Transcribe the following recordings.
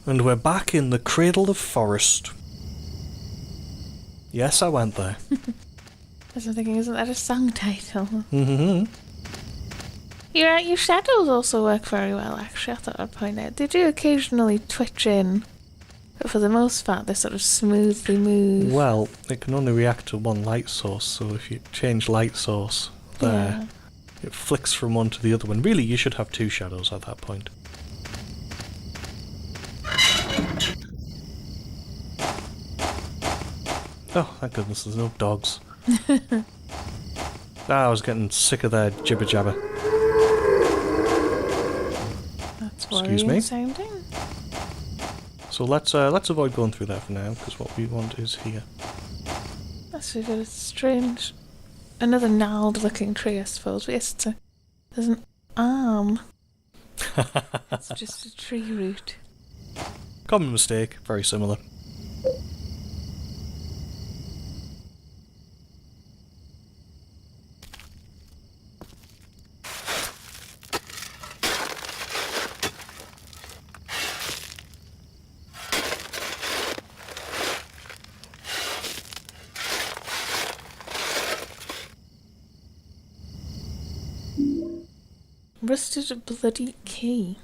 And we're back in the cradle of forest. Yes, I went there. As I'm thinking, isn't that a song title? Mm-hmm. Your shadows also work very well, actually, I thought I'd point out. They do occasionally twitch in, but for the most part they sort of smoothly move. Well, it can only react to one light source, so if you change light source there, it flicks from one to the other one. Really, you should have two shadows at that point. Oh, thank goodness there's no dogs. I was getting sick of their jibber jabber. That's Excuse worrying me. sounding. So let's avoid going through there for now, because what we want is here. That's a bit strange. Another gnarled looking tree, I suppose. But yes, there's an arm. It's just a tree root. Common mistake, very similar. Rusted bloody key.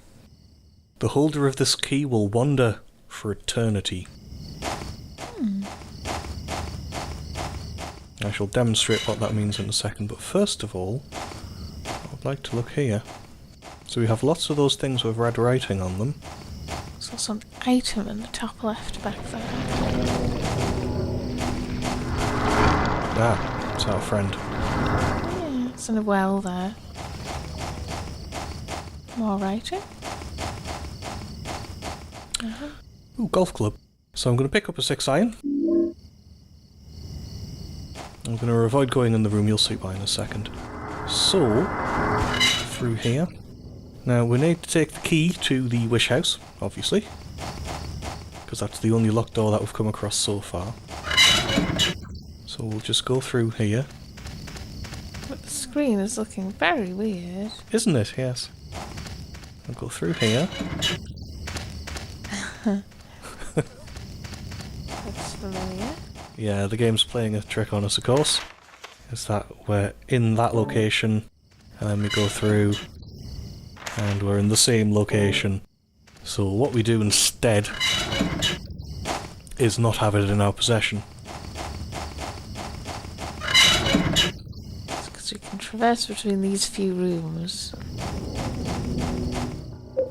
The holder of this key will wander for eternity. I shall demonstrate what that means in a second, but first of all, I'd like to look here. So we have lots of those things with red writing on them. There's also an item in the top left back there. Ah, it's our friend. Yeah, it's in a well there. More writing. Ooh, golf club. So I'm going to pick up a 6-iron. I'm going to avoid going in the room, you'll see why in a second. So, through here. Now we need to take the key to the wish house, obviously. Because that's the only locked door that we've come across so far. So we'll just go through here. But the screen is looking very weird. Isn't it? Yes. I'll go through here. That's familiar. Yeah, the game's playing a trick on us, of course. Is that we're in that location, and then we go through, and we're in the same location. So what we do instead is not have it in our possession. It's because we can traverse between these few rooms.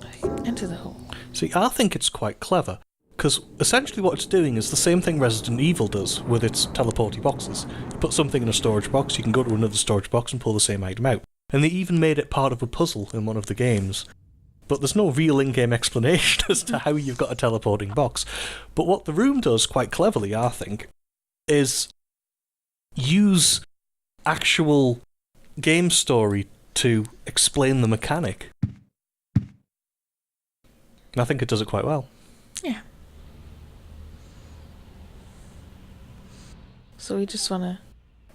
I can enter the hole. See, I think it's quite clever, because essentially what it's doing is the same thing Resident Evil does with its teleporty boxes. You put something in a storage box, you can go to another storage box and pull the same item out. And they even made it part of a puzzle in one of the games. But there's no real in-game explanation as to how you've got a teleporting box. But what the room does, quite cleverly, I think, is use actual game story to explain the mechanic. And I think it does it quite well. Yeah. So we just want to...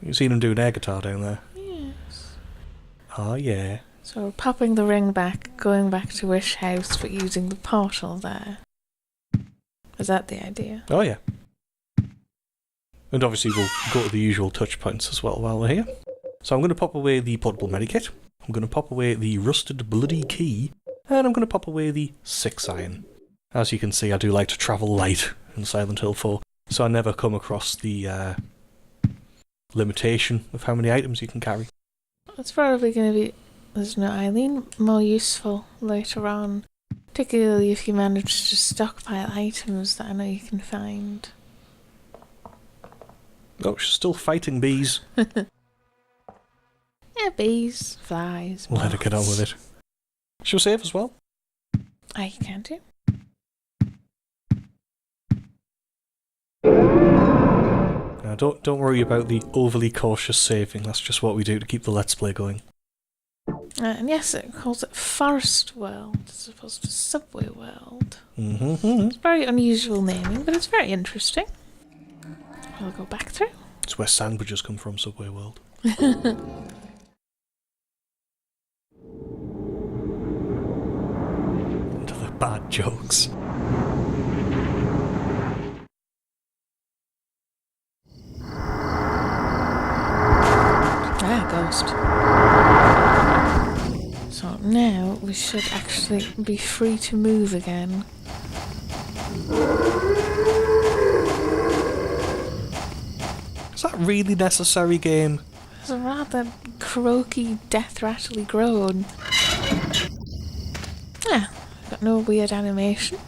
You've seen him do an air guitar down there. Yes. Oh yeah. So we're popping the ring back, going back to Wish House, but using the portal there. Is that the idea? Oh yeah. And obviously we'll go to the usual touch points as well while we're here. So I'm going to pop away the portable medikit. I'm going to pop away the rusted bloody key. And I'm going to pop away the 6-iron. As you can see, I do like to travel light in Silent Hill 4. So I never come across the limitation of how many items you can carry. It's probably going to be, there's no Eileen, more useful later on. Particularly if you manage to stockpile items that I know you can find. Oh, she's still fighting bees. Yeah, bees, flies, We'll let her get on with it. She'll save as well. I can do. Now, don't worry about the overly cautious saving. That's just what we do to keep the Let's Play going. And yes, it calls it Forest World as opposed to Subway World. Mm-hmm. It's very unusual naming, but it's very interesting. We'll go back through. It's where sandwiches come from, Subway World. Into the bad jokes. should actually be free to move again. Is that really necessary, game? It's a rather croaky, death rattly groan. Yeah, got no weird animation.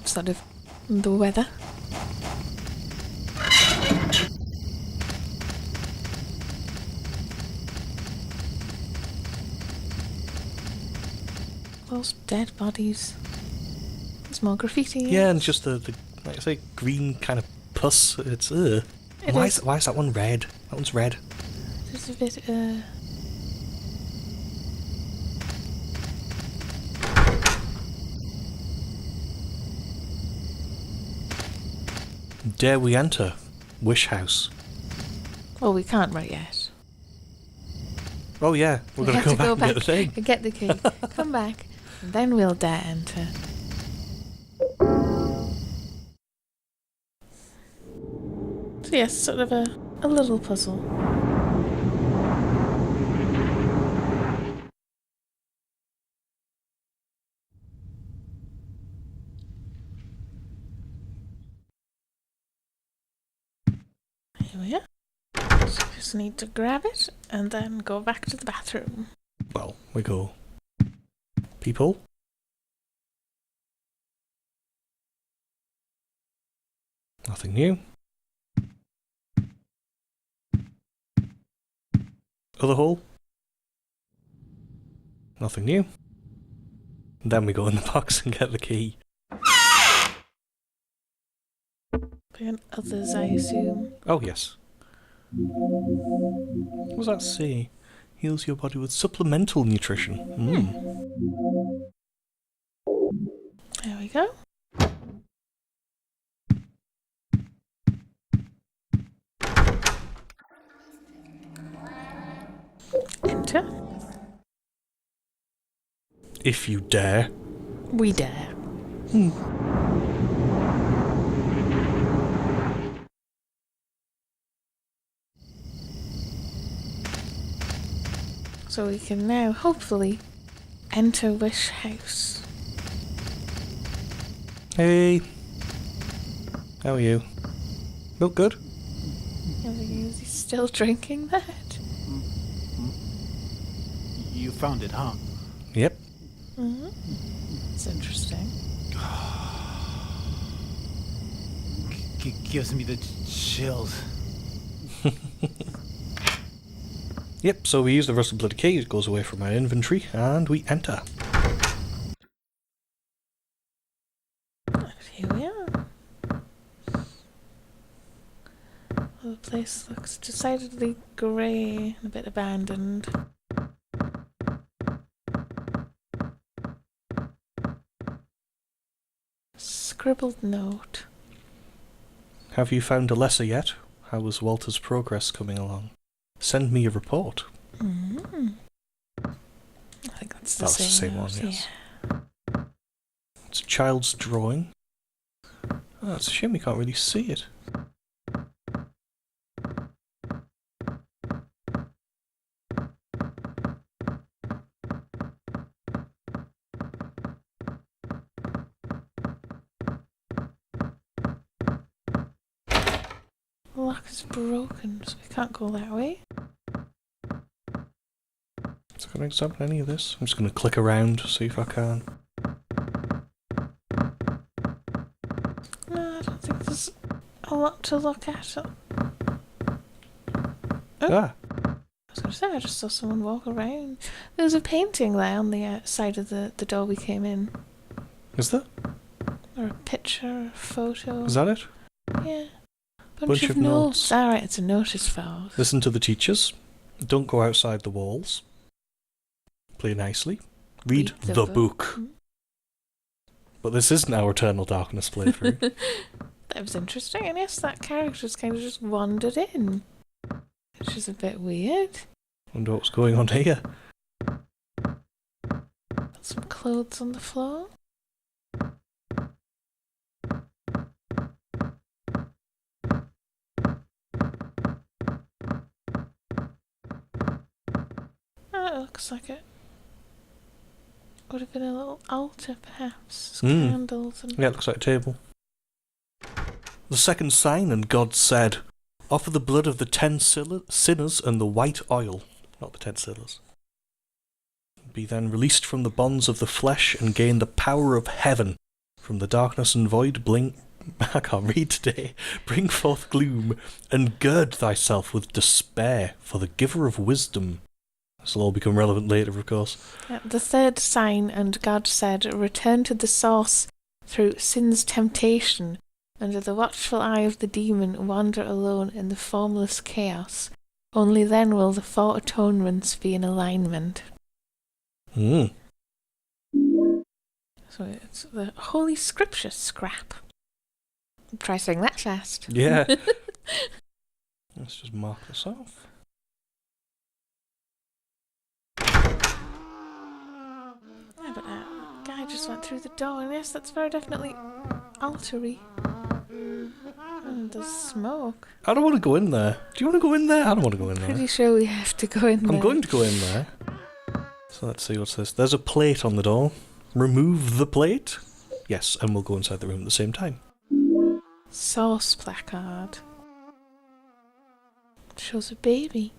Sort of the weather. Those dead bodies. There's more graffiti. Yeah, and just the like I say, green kind of pus. It's why is that one red? That one's red. There's a bit Dare we enter? Wish House. well, we can't right yet. Oh yeah, we're We gonna have go to back and get the thing. and get the key. Come back, and then we'll dare enter. So yes, sort of a little puzzle. Here we are. So we just need to grab it and then go back to the bathroom. Well, we go. People. Nothing new. Other hole. Nothing new. And then we go in the box and get the key. And others, I assume. Oh yes. What does that say? Heals your body with supplemental nutrition. There we go. Enter. If you dare. We dare. So we can now, hopefully, enter Wish House. Hey. How are you? Look good? Is he still drinking that? You found it, huh? Yep. Mm-hmm. It's interesting. Gives me the chills. Yep, so we use the rusted blood key, it goes away from our inventory, and we enter. And here we are. Well, the place looks decidedly grey and a bit abandoned. Scribbled note. Have you found a lesser yet? How is Walter's progress coming along? Send me a report. Mm. I think that's the That's the same one, note, yes. yeah. It's a child's drawing. Oh, it's a shame we can't really see it. The lock is broken, so we can't go that way. Is it going to examine any of this? I'm just going to click around, see if I can. No, I don't think there's a lot to look at. Ah, I was going to say, I just saw someone walk around. There was a painting there on the side of the door we came in. is there? Or a picture, a photo. Is that it? Yeah. Bunch of notes. Alright, it's a notice file. Listen to the teachers. Don't go outside the walls. Play nicely. Read the book. But this isn't our Eternal Darkness playthrough. That was interesting, and yes, that character's kind of just wandered in. Which is a bit weird. Wonder what's going on here. Got some clothes on the floor. Oh, it looks like a would have been a little altar, perhaps. Mm. Candles and... Yeah, it looks like a table. The second sign, and God said, offer the blood of the 10 sinners and the white oil, not the 10 sinners. Be then released from the bonds of the flesh and gain the power of heaven. From the darkness and void I can't read today. Bring forth gloom, and gird thyself with despair for the giver of wisdom. This will all become relevant later, of course. The third sign, and God said, return to the source through sin's temptation. Under the watchful eye of the demon, wander alone in the formless chaos. Only then will the 4 atonements be in alignment. Mm. So it's the Holy Scripture scrap. Try saying that fast. Yeah. Let's just mark this off. Yeah, but that guy just went through the door, and yes, that's very definitely altar-y. And there's smoke. I don't want to go in there. Do you want to go in there? I don't want to go in there. Pretty sure we have to go in there. I'm going to go in there. So let's see what's this. There's a plate on the door. Remove the plate. Yes, and we'll go inside the room at the same time. Source placard. It shows a baby.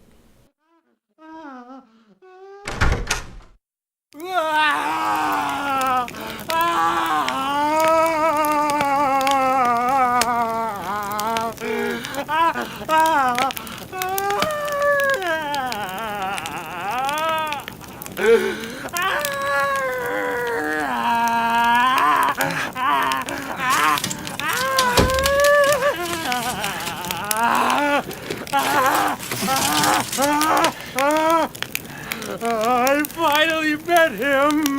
I finally met him!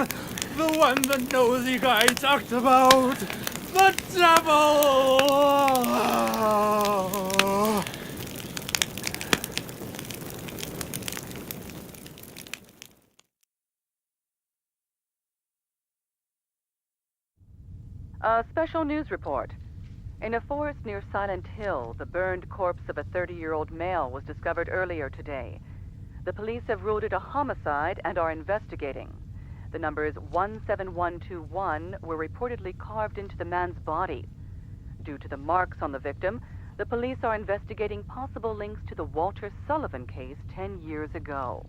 The one the nosy guy talked about! The devil! A special news report. In a forest near Silent Hill, the burned corpse of a 30-year-old male was discovered earlier today. The police have ruled it a homicide and are investigating. The numbers 17121 were reportedly carved into the man's body. Due to the marks on the victim, the police are investigating possible links to the Walter Sullivan case 10 years ago.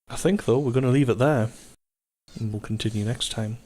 I think, though, we're going to leave it there. And we'll continue next time.